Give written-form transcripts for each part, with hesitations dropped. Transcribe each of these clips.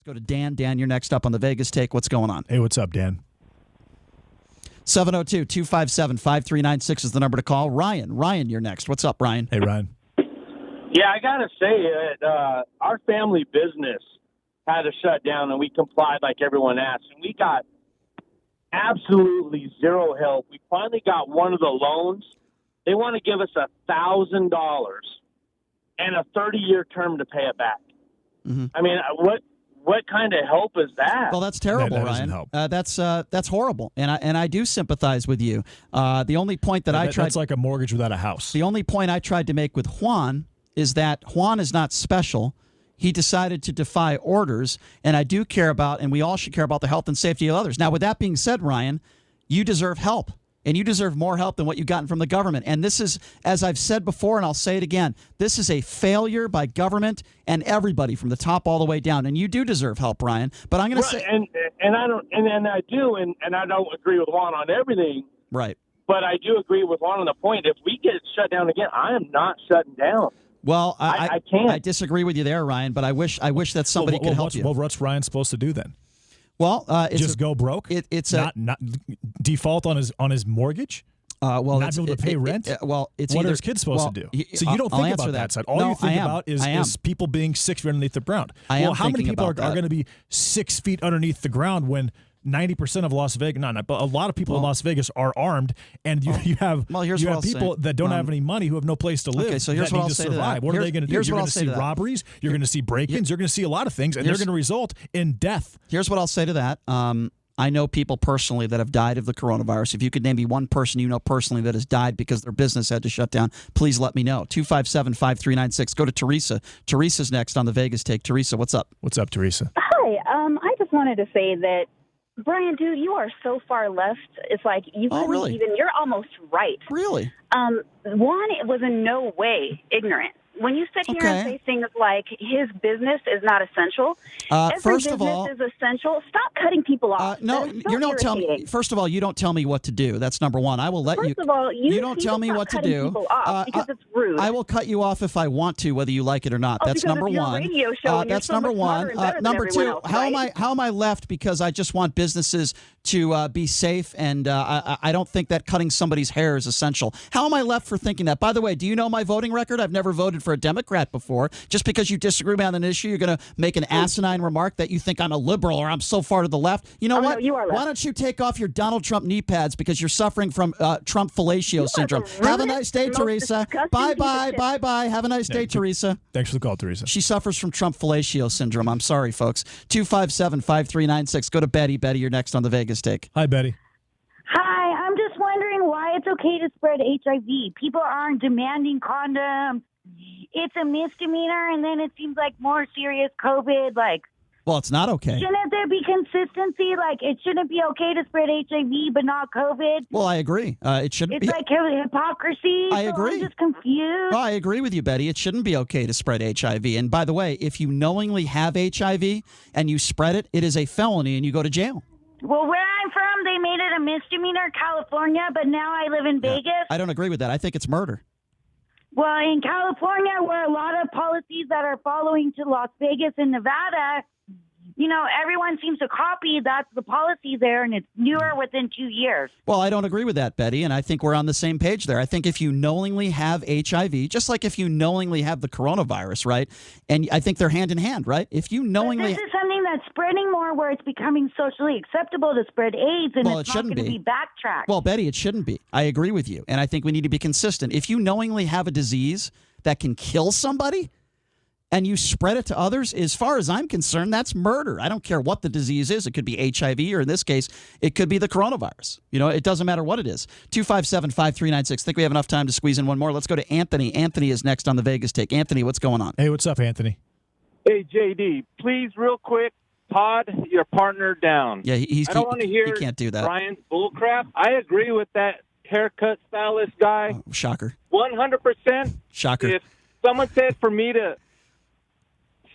Let's go to Dan. Dan, you're next up on the Vegas Take. What's going on? Hey, what's up, Dan? 702-257-5396 is the number to call. Ryan, you're next. What's up, Ryan? Hey, Ryan. Yeah, I got to say it. Our family business had to shut down, and we complied like everyone asked. And we got absolutely zero help. We finally got one of the loans. They want to give us $1,000 and a 30-year term to pay it back. Mm-hmm. I mean, what kind of help is that? Well, that's terrible, that Ryan. doesn't help. That's horrible, and I do sympathize with you. The only point That's like a mortgage without a house. The only point I tried to make with Juan is that Juan is not special. He decided to defy orders, and I do care about, and we all should care about the health and safety of others. Now, with that being said, Ryan, you deserve help. And you deserve more help than what you've gotten from the government. And this is, as I've said before, and I'll say it again, this is a failure by government and everybody from the top all the way down. And you do deserve help, Ryan. But I'm going to say, and I don't, and I do, and I don't agree with Juan on everything. Right. But I do agree with Juan on the point. If we get shut down again, I am not shutting down. Well, I can't. I disagree with you there, Ryan. But I wish that somebody could help you. Well, what's Ryan supposed to do then? Well, just go broke. It's not default on his mortgage. Well, not be able to pay rent. It's what are his kids supposed to do? So you don't think about that side. All you think about is people being 6 feet underneath the ground. How many people are going to be 6 feet underneath the ground when 90% of Las Vegas, but a lot of people in Las Vegas are armed, and you have people that don't have any money who have no place to live. Okay, so here's what I'll say to that. What are they going to do? You're going to see robberies. You're going to see break-ins. You're going to see a lot of things, and they're going to result in death. Here's what I'll say to that. I know people personally that have died of the coronavirus. If you could name me one person you know personally that has died because their business had to shut down, please let me know. 257-5396. Go to Teresa. Teresa's next on the Vegas Take. Teresa, what's up? What's up, Teresa? Hi. I just wanted to say that, Brian, dude, you are so far left. It's like you couldn't even. You're almost right. Really? Juan was in no way ignorant. When you sit here and say things like his business is not essential, every business is essential. Stop cutting people off. No, you're not telling me. First of all, you don't tell me what to do. That's number one. I will let you. First of all, you don't tell me what to do because it's rude. I will cut you off if I want to, whether you like it or not. That's number one. That's number one. Number two. How am I left because I just want businesses to be safe, and I don't think that cutting somebody's hair is essential. How am I left for thinking that? By the way, do you know my voting record? I've never voted for a Democrat before. Just because you disagree on an issue, you're going to make an asinine remark that you think I'm a liberal or I'm so far to the left. You know what? No, you are left. Why don't you take off your Donald Trump knee pads because you're suffering from Trump fellatio syndrome. Have a nice day, Teresa. Bye. Have a nice day, Teresa. Thanks for the call, Teresa. She suffers from Trump fellatio syndrome. I'm sorry, folks. 257-5396. Go to Betty. Betty, you're next on the Vegas Take. Hi, Betty. Hi. I'm just wondering why it's okay to spread HIV. People aren't demanding condoms. It's a misdemeanor, and then it seems like more serious COVID. Well, it's not okay. Shouldn't there be consistency? It shouldn't be okay to spread HIV, but not COVID. Well, I agree. It shouldn't be. It's like hypocrisy. I agree. I'm just confused. Well, I agree with you, Betty. It shouldn't be okay to spread HIV. And by the way, if you knowingly have HIV and you spread it, it is a felony, and you go to jail. Well, where I'm from, they made it a misdemeanor, California, but now I live in Vegas. I don't agree with that. I think it's murder. Well, in California, where a lot of policies that are following to Las Vegas and Nevada, everyone seems to copy. That's the policy there, and it's newer within 2 years. Well, I don't agree with that, Betty, and I think we're on the same page there. I think if you knowingly have HIV, just like if you knowingly have the coronavirus, right? And I think they're hand in hand, right? If you knowingly... But this is something that's spreading more where it's becoming socially acceptable to spread AIDS, and it's not going to be backtracked. Well, Betty, it shouldn't be. I agree with you, and I think we need to be consistent. If you knowingly have a disease that can kill somebody... and you spread it to others, as far as I'm concerned, that's murder. I don't care what the disease is. It could be HIV, or in this case, it could be the coronavirus. It doesn't matter what it is. 257-5396. I think we have enough time to squeeze in one more. Let's go to Anthony. Anthony is next on the Vegas Take. Anthony, what's going on? Hey, what's up, Anthony? Hey, JD, please, real quick, pod your partner down. Yeah, I don't want to hear he can't do that. Brian's bullcrap. I agree with that haircut stylist guy. Oh, shocker. 100%. Shocker. If someone said for me to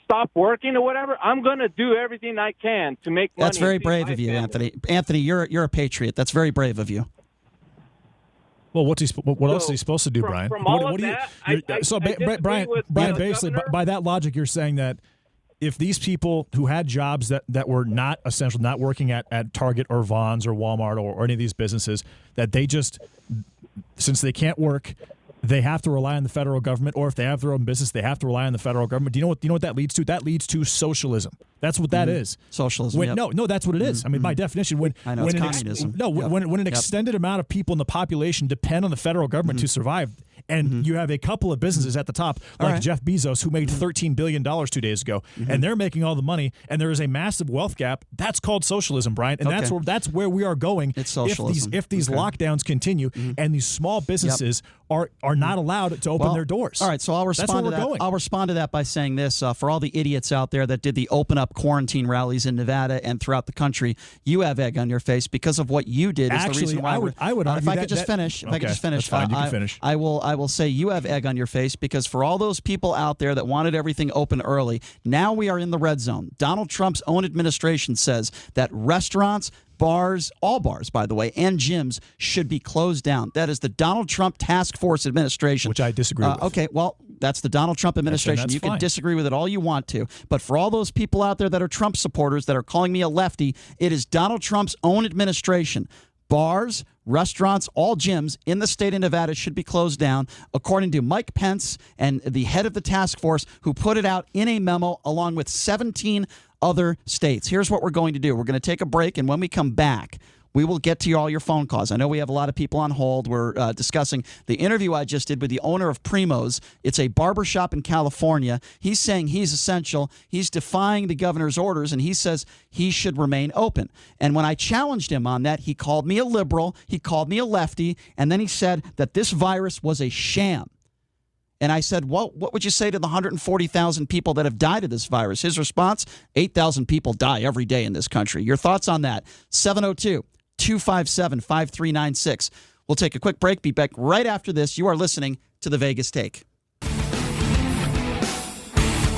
stop working or whatever, I'm going to do everything I can to make money. That's very brave of you, Anthony. Anthony, you're a patriot. That's very brave of you. Well, what else is he supposed to do, Brian? From all of that, Brian, basically, by that logic, you're saying that if these people who had jobs that were not essential, not working at Target or Vons or Walmart or any of these businesses, that they just, since they can't work, they have to rely on the federal government, or if they have their own business, they have to rely on the federal government. Do you know what that leads to? That leads to socialism. That's what that is. Socialism. No, that's what it is. I mean, by definition, when communism. When an extended amount of people in the population depend on the federal government to survive, and you have a couple of businesses at the top, like Jeff Bezos, who made $13 billion 2 days ago, and they're making all the money, and there is a massive wealth gap. That's called socialism, Brian, and that's where we are going. It's socialism. If these lockdowns continue, and these small businesses are not allowed to open their doors. All right, so I'll respond to that. Going. I'll respond to that by saying this: for all the idiots out there that did the open up quarantine rallies in Nevada and throughout the country, you have egg on your face because of what you did. Actually, is the reason why I would argue if I could just finish, that's fine. You can finish. I will say you have egg on your face because for all those people out there that wanted everything open early, now we are in the red zone. Donald Trump's own administration says that restaurants, bars, all bars, by the way, and gyms should be closed down. That is the Donald Trump Task Force administration. Which I disagree with. Okay, well, that's the Donald Trump administration. You can disagree with it all you want to. But for all those people out there that are Trump supporters that are calling me a lefty, it is Donald Trump's own administration. Bars, restaurants, all gyms in the state of Nevada should be closed down, according to Mike Pence and the head of the task force, who put it out in a memo along with 17 other states. Here's what we're going to do. We're going to take a break, and when we come back, we will get to all your phone calls. I know we have a lot of people on hold. We're discussing the interview I just did with the owner of Primo's. It's a barbershop in California. He's saying he's essential. He's defying the governor's orders, and he says he should remain open. And when I challenged him on that, he called me a liberal. He called me a lefty. And then he said that this virus was a sham. And I said, well, what would you say to the 140,000 people that have died of this virus? His response, 8,000 people die every day in this country. Your thoughts on that? 702-257-5396. We'll take a quick break. Be back right after this. You are listening to The Vegas Take. All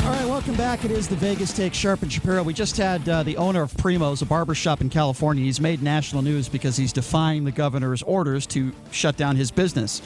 right, welcome back. It is The Vegas Take, Sharp and Shapiro. We just had the owner of Primo's, a barbershop in California. He's made national news because he's defying the governor's orders to shut down his business.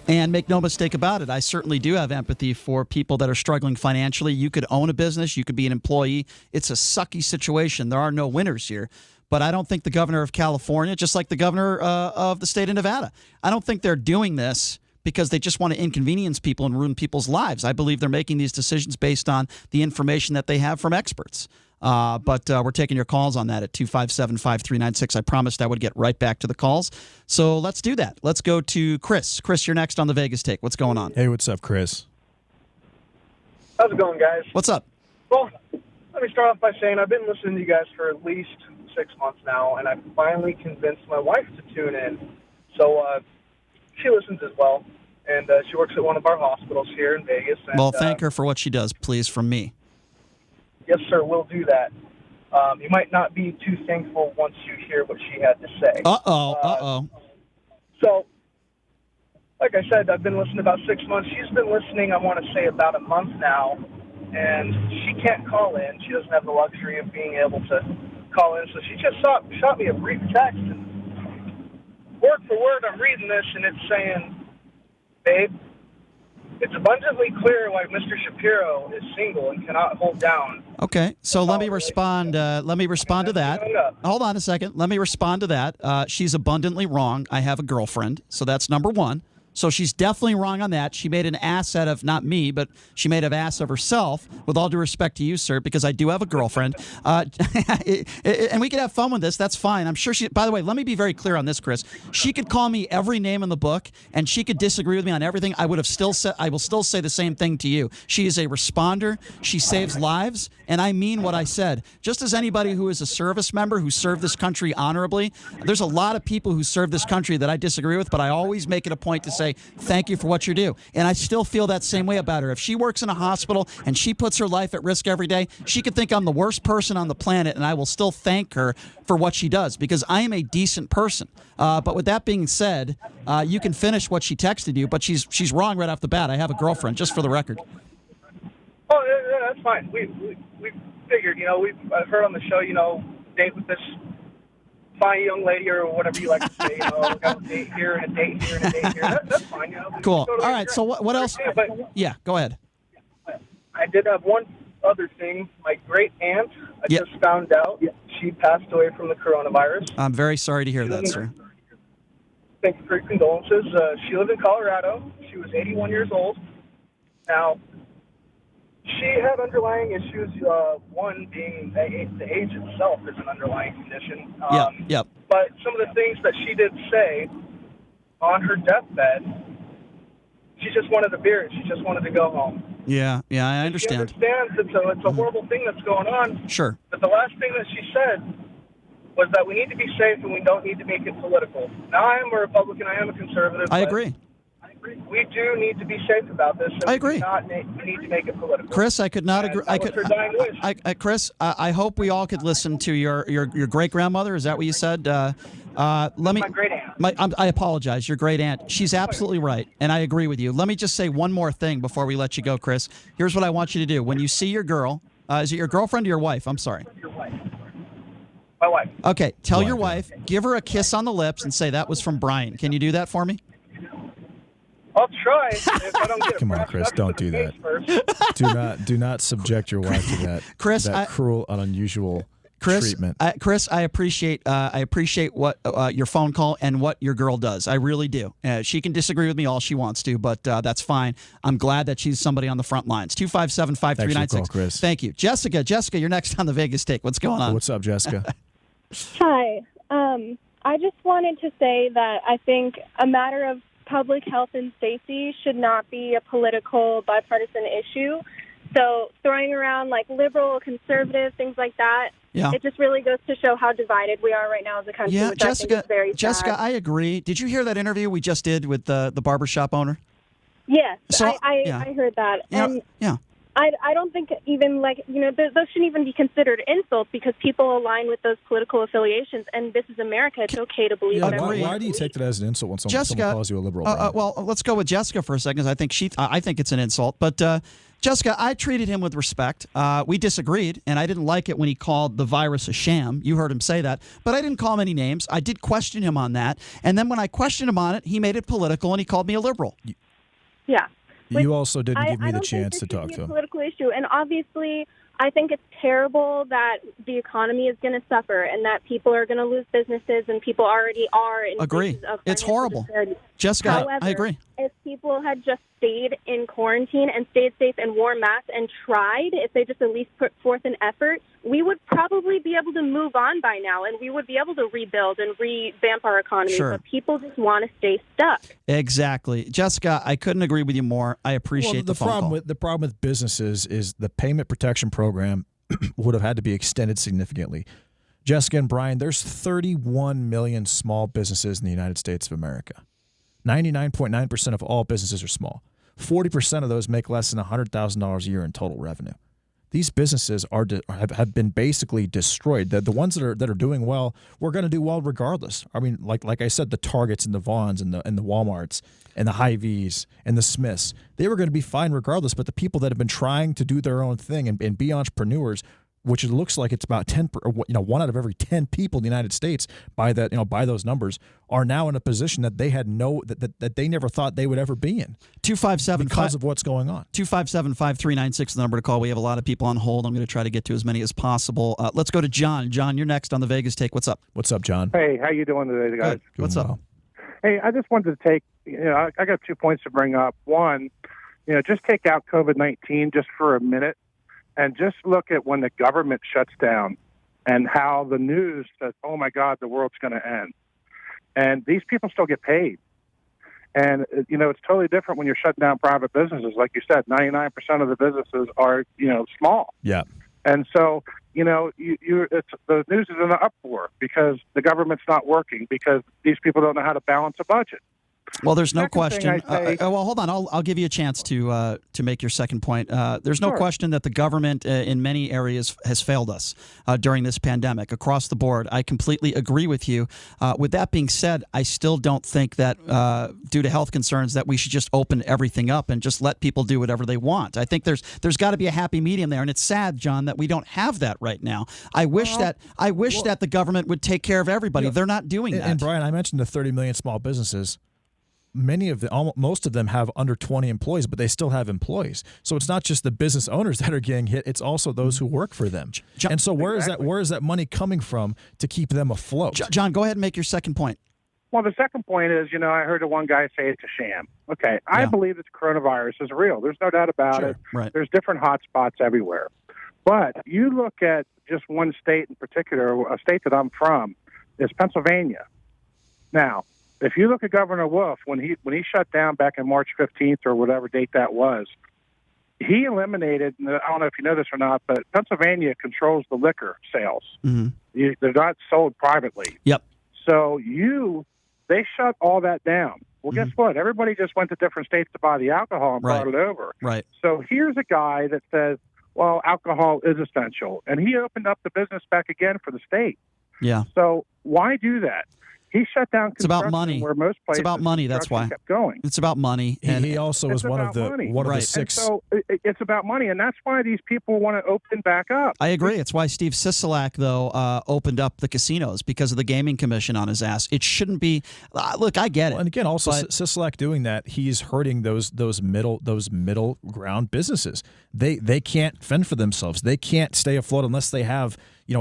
And make no mistake about it, I certainly do have empathy for people that are struggling financially. You could own a business. You could be an employee. It's a sucky situation. There are no winners here. But I don't think the governor of California, just like the governor of the state of Nevada, I don't think they're doing this because they just want to inconvenience people and ruin people's lives. I believe they're making these decisions based on the information that they have from experts. But we're taking your calls on that at 257-5396. I promised I would get right back to the calls. So let's do that. Let's go to Chris. Chris, you're next on the Vegas Take. What's going on? Hey, what's up, Chris? How's it going, guys? What's up? Well, let me start off by saying I've been listening to you guys for at least 6 months now, and I finally convinced my wife to tune in. So she listens as well, and she works at one of our hospitals here in Vegas. And, well, thank her for what she does, please, from me. Yes, sir, we'll do that. You might not be too thankful once you hear what she had to say. So, like I said, I've been listening about 6 months. She's been listening, I want to say, about a month now, and she can't call in. She doesn't have the luxury of being able to call in, so she just shot me a brief text, and word for word, I'm reading this, and it's saying, babe, it's abundantly clear why Mr. Shapiro is single and cannot hold down. Okay, so let me respond. Let me respond to that. Hold on a second. Let me respond to that. She's abundantly wrong. I have a girlfriend, so that's number one. So she's definitely wrong on that. She made an ass out of, not me, but she made an ass of herself, with all due respect to you, sir, because I do have a girlfriend. And we could have fun with this. That's fine. I'm sure she, by the way, let me be very clear on this, Chris. She could call me every name in the book, and she could disagree with me on everything. I will still say the same thing to you. She is a responder. She saves lives, and I mean what I said. Just as anybody who is a service member who served this country honorably, there's a lot of people who serve this country that I disagree with, but I always make it a point to say, thank you for what you do. And I still feel that same way about her. If she works in a hospital and she puts her life at risk every day, she could think I'm the worst person on the planet, and I will still thank her for what she does because I am a decent person. But with that being said, you can finish what she texted you, but she's wrong right off the bat. I have a girlfriend, just for the record. Oh, yeah, that's fine. We figured, I've heard on the show, date with this fine young lady or whatever you like to say, got a date here and a date here and a date here. That's fine, Cool. Totally all right, so what else? Yeah, yeah, go ahead. I did have one other thing, my great aunt, I just found out she passed away from the coronavirus. I'm very sorry to hear that, sir. Thank you for your condolences. She lived in Colorado. She was 81 years old. Now, she had underlying issues, one being the age itself is an underlying condition. But some of the things that she did say on her deathbed, she just wanted a beer. She just wanted to go home. Yeah, I understand. She understands it's a horrible thing that's going on. Sure. But the last thing that she said was that we need to be safe and we don't need to make it political. Now, I am a Republican. I am a conservative. I agree. We do need to be safe about this. I agree. We need to make it political. Chris, I could not agree. Chris, I hope we all could listen to your great grandmother. Is that what you said? My great aunt. I apologize. Your great aunt. She's absolutely right, and I agree with you. Let me just say one more thing before we let you go, Chris. Here's what I want you to do. When you see your girl, is it your girlfriend or your wife? I'm sorry. Your wife. My wife. Okay. Tell your wife, give her a kiss on the lips, and say that was from Brian. Can you do that for me? I'll try. If I don't get Come on, Chris, don't do that. Do not subject your wife to that. Chris, that cruel and unusual treatment. Chris, I appreciate what your phone call and what your girl does. I really do. She can disagree with me all she wants to, but that's fine. I'm glad that she's somebody on the front lines. 257-5396. Chris. Thank you, Jessica. Jessica, you're next on the Vegas Take. What's going on? What's up, Jessica? Hi. I just wanted to say that I think a matter of public health and safety should not be a political, bipartisan issue. So throwing around like liberal, conservative, things like that, it just really goes to show how divided we are right now as a country, which Jessica, I think is very sad. Jessica, I agree. Did you hear that interview we just did with the barbershop owner? Yes, so, I heard that. I don't think even those shouldn't even be considered insults because people align with those political affiliations, and this is America. It's okay to believe whatever. Why do you take that as an insult when someone calls you a liberal? Well, let's go with Jessica for a second. I think I think it's an insult, but Jessica, I treated him with respect. We disagreed, and I didn't like it when he called the virus a sham. You heard him say that, but I didn't call him any names. I did question him on that, and then when I questioned him on it, he made it political, and he called me a liberal. Yeah. You also didn't give me the chance to talk to him. I don't think this should be a political issue, and obviously I think it's terrible that the economy is going to suffer and that people are going to lose businesses, and people already are. Agree. It's horrible. Disparity. Jessica, However, I agree. If people had just stayed in quarantine and stayed safe and wore masks and tried, if they just at least put forth an effort, we would probably be able to move on by now, and we would be able to rebuild and revamp our economy. Sure. But people just want to stay stuck. Exactly. Jessica, I couldn't agree with you more. I appreciate the phone call. The problem with businesses is the payment protection program would have had to be extended significantly. Jessica and Brian, there's 31 million small businesses in the United States of America. 99.9% of all businesses are small. 40% of those make less than $100,000 a year in total revenue. These businesses have been basically destroyed. The ones that are doing well, we're going to do well regardless. I mean, like I said, the Targets and the Vons and the Walmarts and the Hy-Vees and the Smiths, they were going to be fine regardless. But the people that have been trying to do their own thing and be entrepreneurs, which it looks like it's about 1 out of every 10 people in the United States by those numbers, are now in a position that they had that they never thought they would ever be in. 257 because of what's going on. 257-5396 is the number to call. We have a lot of people on hold. I'm going to try to get to as many as possible. Let's go to John. John, you're next on the Vegas Take. What's up? What's up, John? Hey, how you doing today, guys? Good. What's up? Hey, I just wanted to take, I got 2 points to bring up. One, just take out COVID-19 just for a minute. And just look at when the government shuts down and how the news says, oh, my God, the world's going to end. And these people still get paid. And, it's totally different when you're shutting down private businesses. Like you said, 99% of the businesses are, small. Yeah. And so, the news is in an uproar because the government's not working because these people don't know how to balance a budget. Well, there's no question. Well, hold on. I'll give you a chance to make your second point. There's no question that the government in many areas has failed us during this pandemic across the board. I completely agree with you. With that being said, I still don't think that due to health concerns that we should just open everything up and just let people do whatever they want. I think there's got to be a happy medium there, and it's sad, John, that we don't have that right now. I wish that the government would take care of everybody. They're not doing that. And Brian, I mentioned the 30 million small businesses. most of them have under 20 employees, but they still have employees. So it's not just the business owners that are getting hit; it's also those who work for them. And so where is that money coming from to keep them afloat? John, go ahead and make your second point. Well, the second point is, I heard one guy say it's a sham. Okay, I believe this coronavirus is real. There's no doubt about it. Right. There's different hot spots everywhere. But you look at just one state in particular, a state that I'm from, is Pennsylvania. Now, if you look at Governor Wolf, when he shut down back in March 15th or whatever date that was, he eliminated, I don't know if you know this or not, but Pennsylvania controls the liquor sales. Mm-hmm. They're not sold privately. Yep. So they shut all that down. Well, guess what? Everybody just went to different states to buy the alcohol and brought it over. Right. So here's a guy that says, well, alcohol is essential. And he opened up the business back again for the state. Yeah. So why do that? He shut down construction. It's about money. Where most places, it's about money. That's why. Kept going. It's about money. And he also is one of the six. And so it's about money, and that's why these people want to open back up. I agree. It's why Steve Sisolak, though, opened up the casinos because of the gaming commission on his ass. It shouldn't be. Look, I get it. And again, also Sisolak doing that, he's hurting those middle ground businesses. They can't fend for themselves. They can't stay afloat unless they have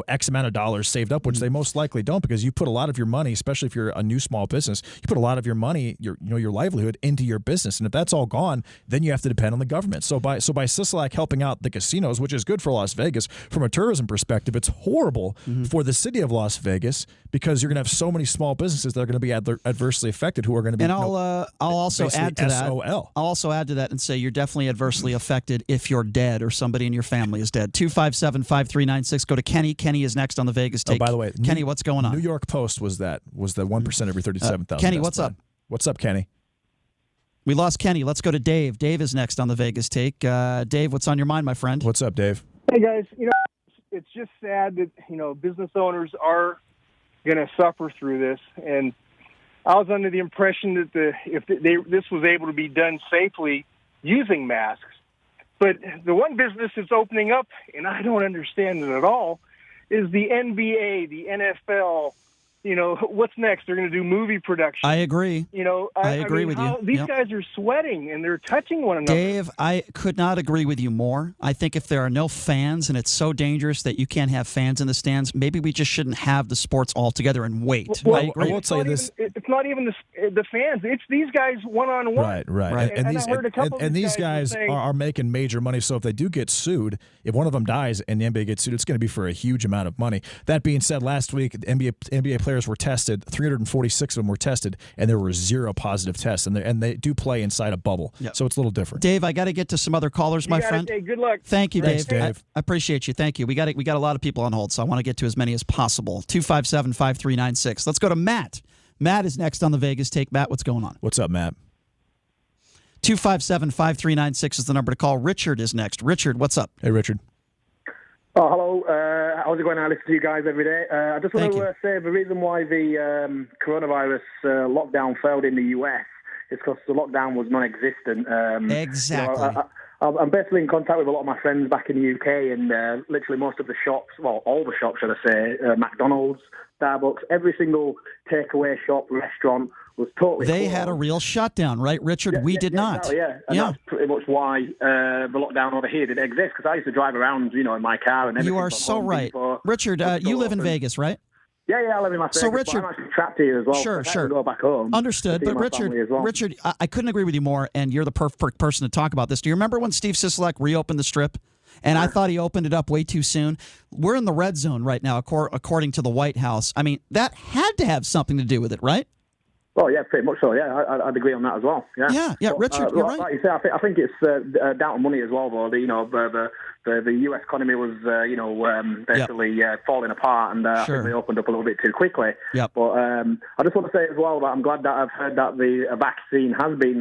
X amount of dollars saved up, which they most likely don't, because you put a lot of your money, especially if you're a new small business, you put a lot of your money, your livelihood into your business. And if that's all gone, then you have to depend on the government. So by Sisolak helping out the casinos, which is good for Las Vegas from a tourism perspective, it's horrible for the city of Las Vegas because you're going to have so many small businesses that are going to be adversely affected who are going to be. And I'll also add to that. SOL. I'll also add to that and say you're definitely adversely affected if you're dead or somebody in your family is dead. 257-5396. Go to Kenny. Kenny is next on the Vegas Take. Oh, by the way, Kenny, what's going on? New York Post was the 1% every 37,000. Kenny, what's up? What's up, Kenny? We lost Kenny. Let's go to Dave. Dave is next on the Vegas Take. Dave, what's on your mind, my friend? What's up, Dave? Hey, guys. It's just sad that, business owners are going to suffer through this. And I was under the impression that this was able to be done safely using masks. But the one business that's opening up, and I don't understand it at all, is the NBA, the NFL. What's next? They're going to do movie production. I agree. I agree with you. These guys are sweating and they're touching one another. Dave, I could not agree with you more. I think if there are no fans and it's so dangerous that you can't have fans in the stands, maybe we just shouldn't have the sports altogether and wait. Well, I agree. I will say this. It's not even the fans. It's these guys one-on-one. Right. And these guys are making major money. So if they do get sued, if one of them dies and the NBA gets sued, it's going to be for a huge amount of money. That being said, last week, the NBA players were tested. 346 of them were tested, and there were 0 positive tests. And they do play inside a bubble, so it's a little different. Dave, I got to get to some other callers, my friend. Hey, good luck. Thank you, Thanks, Dave. I appreciate you. Thank you. We got a lot of people on hold, so I want to get to as many as possible. 257-5396. Let's go to Matt. Matt is next on the Vegas Take. Matt, what's going on? What's up, Matt? 257-5396 is the number to call. Richard is next. Richard, what's up? Hey, Richard. Oh, hello. How's it going? I listen to you guys every day. I just want to say the reason why the coronavirus lockdown failed in the US is because the lockdown was non-existent. Exactly. I'm basically in contact with a lot of my friends back in the UK, and literally most of the shops, well, all the shops, should I say, McDonald's, Starbucks, every single takeaway shop, restaurant was totally They closed. had a real shutdown, right, Richard? We did not. Exactly, and that's pretty much why the lockdown over here didn't exist, because I used to drive around, in my car and everything. You are so right. Richard, you live in Vegas, right? Yeah, I live in Las Vegas. So, Richard, I'm actually trapped here as well. Sure. I go back home. Understood. But Richard, I couldn't agree with you more, and you're the perfect person to talk about this. Do you remember when Steve Sisolak reopened the Strip? And I thought he opened it up way too soon. We're in the red zone right now, according to the White House. I mean, that had to have something to do with it, right? Oh, yeah, pretty much so. Yeah, I'd agree on that as well. Yeah, Richard, you're right. Like you say, I think it's down to money as well, though. The U.S. economy was, basically falling apart, and I think they opened up a little bit too quickly. Yep. But I just want to say as well that I'm glad that I've heard that the vaccine has been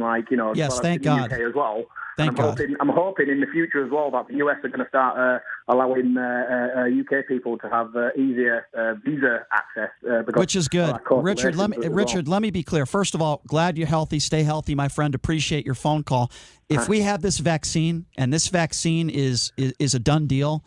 yes, thank in the God. UK as well. Thank God. I'm hoping in the future as well that the US are going to start allowing UK people to have easier visa access. Which is good. Richard, let me be clear. First of all, glad you're healthy. Stay healthy, my friend. Appreciate your phone call. If we have this vaccine, and this vaccine is a done deal,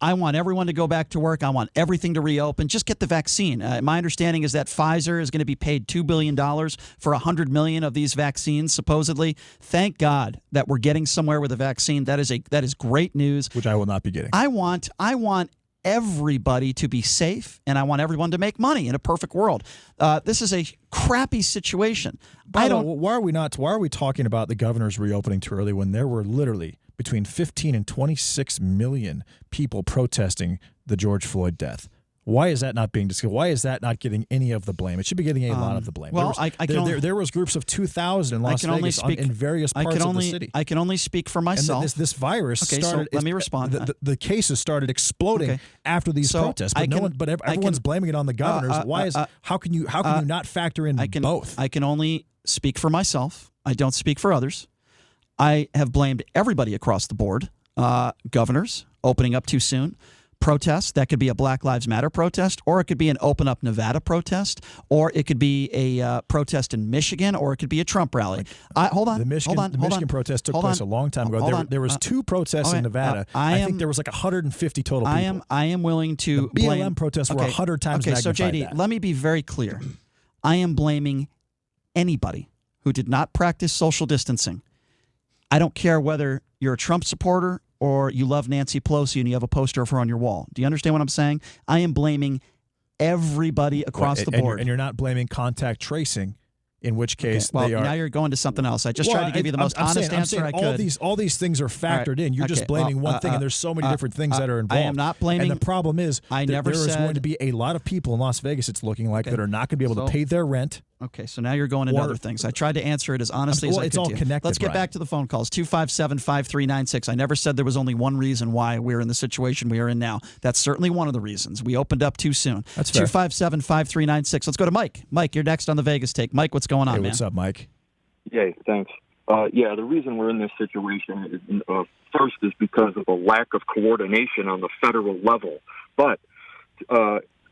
I want everyone to go back to work. I want everything to reopen. Just get the vaccine. My understanding is that Pfizer is going to be paid $2 billion for 100 million of these vaccines, supposedly. Thank God that we're getting somewhere with a vaccine. That is great news. Which I will not be getting. I want everybody to be safe, and I want everyone to make money in a perfect world. This is a crappy situation. Why are we talking about the governor's reopening too early when there were literally between 15 and 26 million people protesting the George Floyd death? Why is that not being discussed? Why is that not getting any of the blame? It should be getting a lot of the blame. Well, there was groups of 2,000 in Las Vegas in various parts of the city. I can only speak for myself. And this virus started. So let me respond. The cases started exploding after these protests, but everyone's blaming it on the governors. How can you not factor in both? I can only speak for myself. I don't speak for others. I have blamed everybody across the board. Governors opening up too soon. Protests, that could be a Black Lives Matter protest, or it could be an Open Up Nevada protest, or it could be a protest in Michigan, or it could be a Trump rally. The Michigan protest took place a long time ago. There was 2 protests in Nevada. I think there was like 150 total people. I am willing to the BLM protests were 100 times magnified. So JD, let me be very clear. I am blaming anybody who did not practice social distancing. I don't care whether you're a Trump supporter or you love Nancy Pelosi and you have a poster of her on your wall. Do you understand what I'm saying? I am blaming everybody across the board. And you're not blaming contact tracing, in which case they are. Now you're going to something else. I just tried to give you the most honest answer I could. All these things are factored in. You're just blaming one thing, and there's so many different things that are involved. I am not blaming. And the problem is there is going to be a lot of people in Las Vegas, it's looking like, that are not going to be able to pay their rent. Okay, so now you're going into other things. I tried to answer it as honestly as I could. It's all connected. Let's get back to the phone calls. 257-5396. I never said there was only one reason why we're in the situation we are in now. That's certainly one of the reasons. We opened up too soon. That's fair. 257-5396. Let's go to Mike. Mike, you're next on the Vegas Take. Mike, what's going on, man? What's up, Mike? Yay, thanks. The reason we're in this situation is, first is because of a lack of coordination on the federal level. But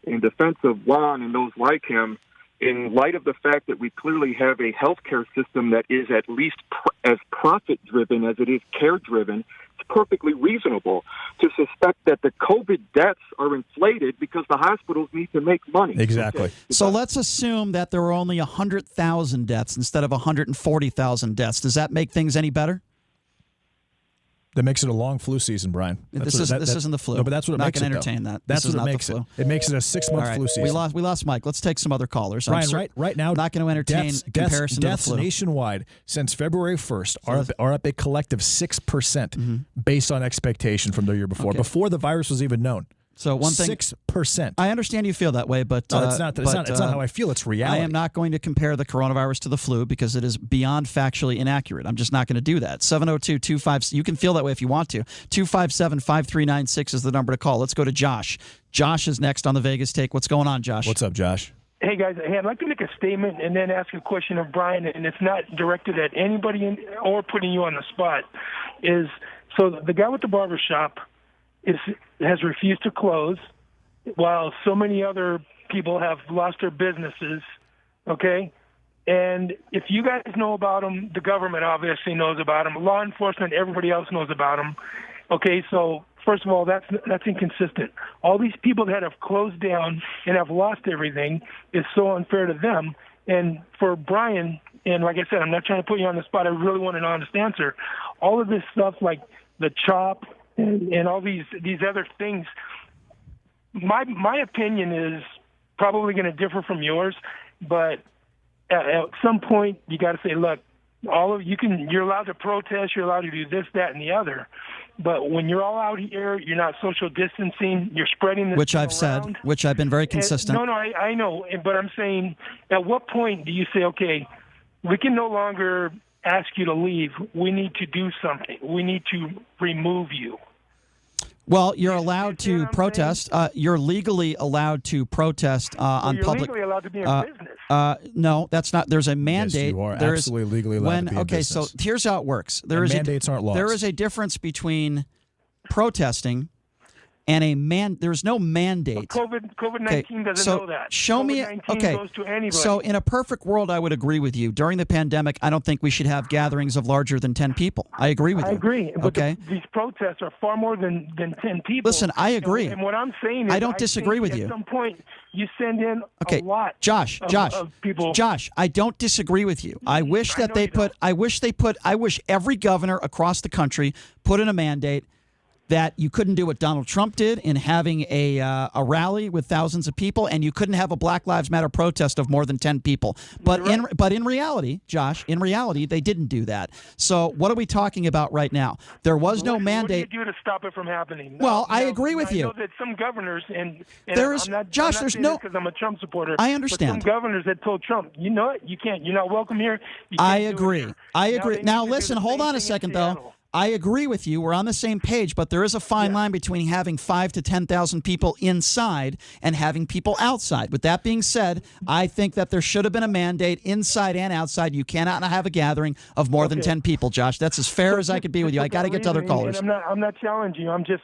in defense of Ron and those like him, in light of the fact that we clearly have a healthcare system that is at least as profit-driven as it is care-driven, it's perfectly reasonable to suspect that the COVID deaths are inflated because the hospitals need to make money. Exactly. Okay. So let's assume that there were only 100,000 deaths instead of 140,000 deaths. Does that make things any better? That makes it a long flu season, Brian. This isn't the flu. No, but that's what it makes it. I'm not going to entertain that. That's what it makes it. It makes it a 6-month flu season. We lost Mike. Let's take some other callers. Brian, right now, not going to entertain comparison deaths to the flu. Nationwide since February 1st are up a collective 6% based on expectation from the year before, before the virus was even known. So one thing, 6%. I understand you feel that way, but no, it's not how I feel. It's reality. I am not going to compare the coronavirus to the flu because it is beyond factually inaccurate. I'm just not going to do that. 702-25. You can feel that way if you want to. 257-5396 is the number to call. Let's go to Josh. Josh is next on the Vegas Take. What's going on, Josh? What's up, Josh? Hey, guys. Hey, I'd like to make a statement and then ask a question of Brian, and it's not directed at anybody or putting you on the spot. So the guy with the barbershop has refused to close, while so many other people have lost their businesses, okay? And if you guys know about them, the government obviously knows about them. Law enforcement, everybody else knows about them. Okay, so first of all, that's inconsistent. All these people that have closed down and have lost everything is so unfair to them. And for Brian, and like I said, I'm not trying to put you on the spot. I really want an honest answer. All of this stuff like the CHOP and all these other things, my opinion is probably going to differ from yours, but at some point you got to say, look, you're allowed to protest, you're allowed to do this, that, and the other, but when you're all out here, you're not social distancing, you're spreading this which I've around. Said, which I've been very consistent. I know, but I'm saying, at what point do you say, okay, we can no longer ask you to leave, we need to do something, we need to remove you? Well, you're allowed to protest. You're legally allowed to protest on public. You're legally allowed to be in business. No, that's not. There's a mandate. Yes, you are absolutely legally allowed to be in business. So here's how it works. Mandates aren't laws. There is a difference between protesting and there's no mandate. COVID-19 doesn't know that. Show me. Okay. Goes to anybody. So in a perfect world, I would agree with you. During the pandemic, I don't think we should have gatherings of larger than 10 people. I agree with you. I agree. But okay. These protests are far more than 10 people. Listen, I agree. And what I'm saying is, I don't disagree with you. At some point, you send in a lot. Josh, of people. Josh, I don't disagree with you. I wish that they put. I wish every governor across the country put in a mandate that you couldn't do what Donald Trump did in having a rally with thousands of people, and you couldn't have a Black Lives Matter protest of more than 10 people. But in reality, Josh, they didn't do that. So what are we talking about right now? There was no mandate. What do you do to stop it from happening? Well, I agree with you. I know that some governors, and there is, I'm not, Josh, I'm not there's no. because I'm a Trump supporter. I understand. But some governors that told Trump, you know what, you can't. You're not welcome here. I agree. Now listen, hold on a second though. I agree with you. We're on the same page, but there is a fine line between having 5,000 to 10,000 people inside and having people outside. With that being said, I think that there should have been a mandate inside and outside. You cannot have a gathering of more than 10 people, Josh. That's as fair as I could be with you. I got to get to other callers. I'm not challenging you. I'm just.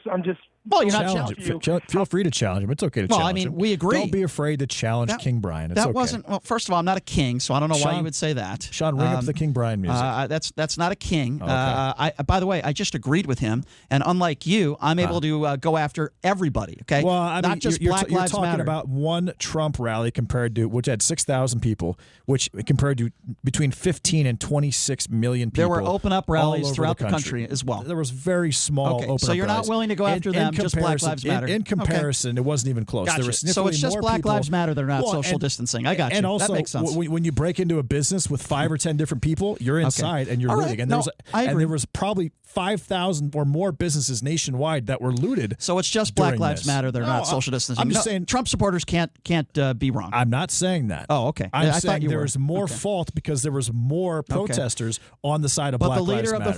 Well, you're not challenging. Feel free to challenge him. It's okay to challenge him. We agree. Don't be afraid to challenge King Brian. It's that wasn't. Well, first of all, I'm not a king, so I don't know why you would say that. Sean, ring up the King Brian music. That's not a king. Okay. By the way, I just agreed with him, and unlike you, I'm able to go after everybody. Okay. Well, I mean, not just Black Lives Matter. You're talking about one Trump rally compared to which had 6,000 people, which compared to between 15 and 26 million people. There were open up rallies throughout the country as well. There was very small open up rallies. So you're not willing to go after them, just Black Lives Matter. In comparison, it wasn't even close. Gotcha. There so it's just Black Lives Matter. They're not social distancing. I got you. And also, that makes sense. When you break into a business with 5 or 10 different people, you're inside and you're looting. And, there was probably 5,000 or more businesses nationwide that were looted. So it's just Black Lives Matter. They're not social distancing. I'm just saying Trump supporters can't be wrong. I'm not saying that. Oh, okay. I'm saying there was more fault because there was more protesters on the side of Black Lives Matter. But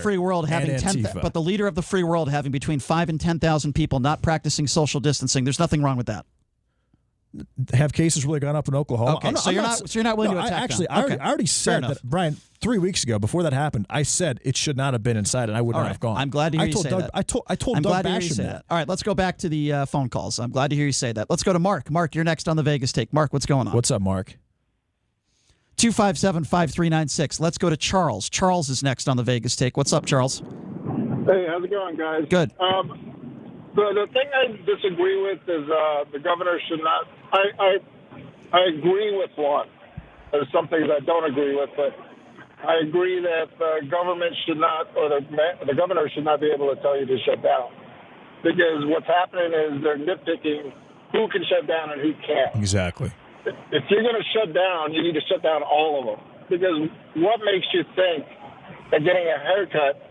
the leader of the free world having between 5,000 and 10,000 people not practicing social distancing, there's nothing wrong with that. Have cases really gone up in Oklahoma? Okay, so you're not willing to attack them. I already said that, Brian. 3 weeks ago, before that happened, I said it should not have been inside, and I would not have gone. I'm glad to hear you say that. I told Doug Basham that. All right, let's go back to the phone calls. I'm glad to hear you say that. Let's go to Mark. Mark, you're next on the Vegas Take. Mark, what's going on? What's up, Mark? 257-5396. Let's go to Charles. Charles is next on the Vegas Take. What's up, Charles? Hey, how's it going, guys? Good. The thing I disagree with is the governor should not. I agree with one. There's some things I don't agree with, but I agree that the government should not, or the governor should not be able to tell you to shut down, because what's happening is they're nitpicking who can shut down and who can't. Exactly. If you're going to shut down, you need to shut down all of them, because what makes you think that getting a haircut,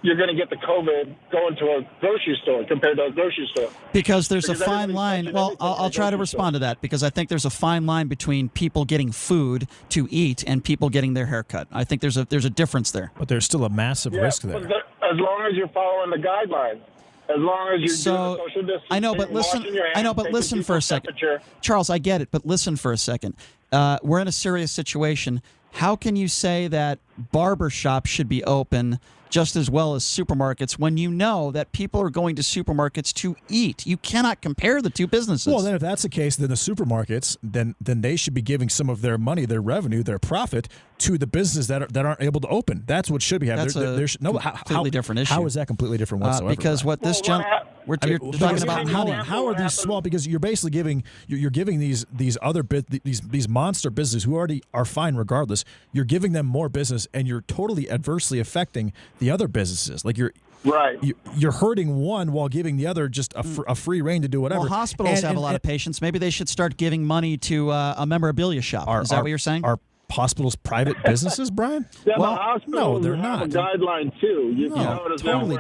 you're going to get the COVID going to a grocery store compared to a grocery store? Because there's a fine line. Well, I'll try to respond to that, because I think there's a fine line between people getting food to eat and people getting their haircut. I think there's a difference there. But there's still a massive risk there. As long as you're following the guidelines. As long as you're doing social distancing, I know, but listen for a second. Charles, I get it, but listen for a second. We're in a serious situation. How can you say that barbershops should be open just as well as supermarkets when you know that people are going to supermarkets to eat? You cannot compare the two businesses. Well, then if that's the case, then the supermarkets, then they should be giving some of their money, their revenue, their profit to the businesses that aren't able to open. That's what should be happening. That's completely different issue. How is that completely different whatsoever? Because what this you're talking about money. How are these small? Because you're basically giving these other these monster businesses who already are fine regardless. You're giving them more business, and you're totally adversely affecting the other businesses. Like you're hurting one while giving the other just a free rein to do whatever. Well, hospitals have a lot of patients. Maybe they should start giving money to a memorabilia shop. Is that what you're saying? Are hospitals private businesses, Brian? Yeah, well, no, they're not. Have a guideline too.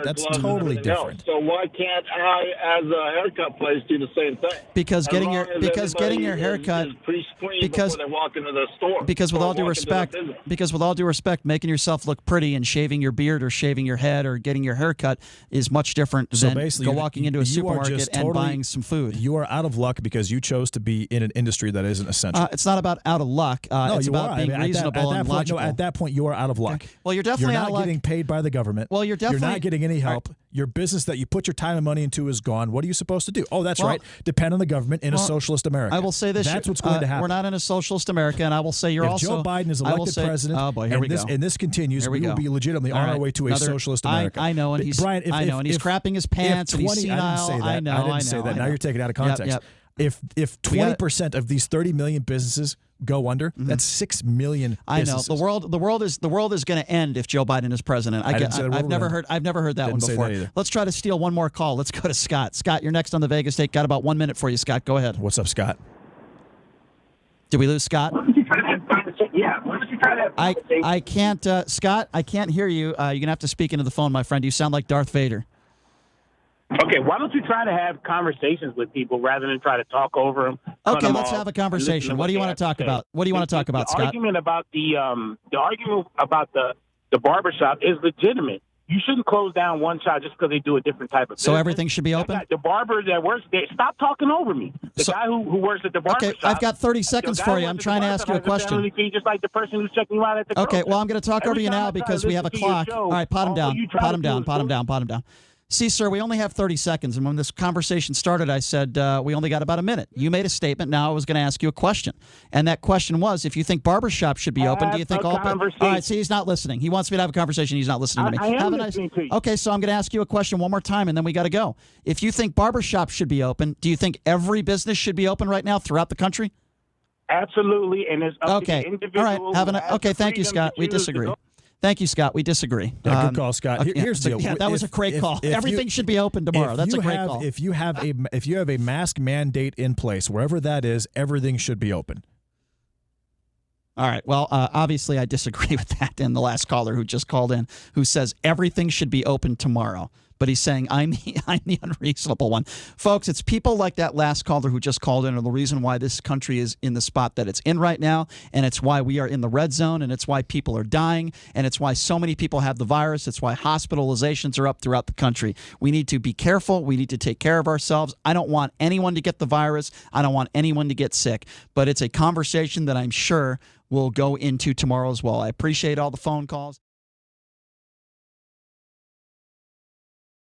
That's totally different. So why can't I, as a haircut place, do the same thing? Because getting your haircut, before they walk into the store. Because with all due respect, making yourself look pretty and shaving your beard or shaving your head or getting your haircut is much different than walking into a supermarket and buying some food. You are out of luck because you chose to be in an industry that isn't essential. It's not about out of luck. No, it's you about being reasonable and logical. At that point, you are out of luck. Okay. Well, you're definitely out of luck. You're not getting paid by the government. Well, you're not getting any help. Right. Your business that you put your time and money into is gone. What are you supposed to do? Oh, that's right. Depend on the government in a socialist America. I will say this. That's what's going to happen. We're not in a socialist America, and I will say if Joe Biden is elected president, and this continues, we will be legitimately on our way to a socialist America. I know, and he's crapping his pants, and he's senile. I didn't say that. Now you're taking it out of context. If 20% of these 30 million businesses go under, that's 6 million businesses. I know. The world is going to end if Joe Biden is president. I've never heard that one before. Let's try to steal one more call. Let's go to Scott. Scott, you're next on the Vegas Take. Got about 1 minute for you, Scott. Go ahead. What's up, Scott? Did we lose Scott? Yeah. I can't, Scott. I can't hear you. You're gonna have to speak into the phone, my friend. You sound like Darth Vader. Okay, why don't you try to have conversations with people rather than try to talk over them? Okay, let's have a conversation. What do you want to talk about? What do you want to talk about, Scott? The argument about the barbershop is legitimate. You shouldn't close down one shop just because they do a different type of business. So everything should be open? The barber that works there, stop talking over me. The guy who works at the barbershop. Okay, I've got 30 seconds for you. I'm trying to ask you a question. Just like the person who's checking you out at the Okay, well, I'm going to talk over you now because we have a clock. All right, pot him down. See, sir, we only have 30 seconds, and when this conversation started, I said we only got about a minute. You made a statement. Now I was going to ask you a question, and that question was, if you think barbershops should be open, do you think all? All right, see, he's not listening. He wants me to have a conversation. He's not listening to me. I am listening to you. Okay, so I'm going to ask you a question one more time, and then we got to go. If you think barbershops should be open, do you think every business should be open right now throughout the country? Absolutely, and it's up to the individual. All right, okay, thank you, Scott. We disagree. Thank you, Scott. We disagree. Yeah, good call, Scott. Here's the deal. Yeah, that was a great call. Everything should be open tomorrow. That's a great call. If you have a mask mandate in place, wherever that is, everything should be open. All right. Well, obviously, I disagree with that. And the last caller who just called in, who says everything should be open tomorrow. But he's saying I'm the unreasonable one. Folks, it's people like that last caller who just called in are the reason why this country is in the spot that it's in right now, and it's why we are in the red zone, and it's why people are dying, and it's why so many people have the virus. It's why hospitalizations are up throughout the country. We need to be careful. We need to take care of ourselves. I don't want anyone to get the virus. I don't want anyone to get sick. But it's a conversation that I'm sure we'll go into tomorrow as well. I appreciate all the phone calls.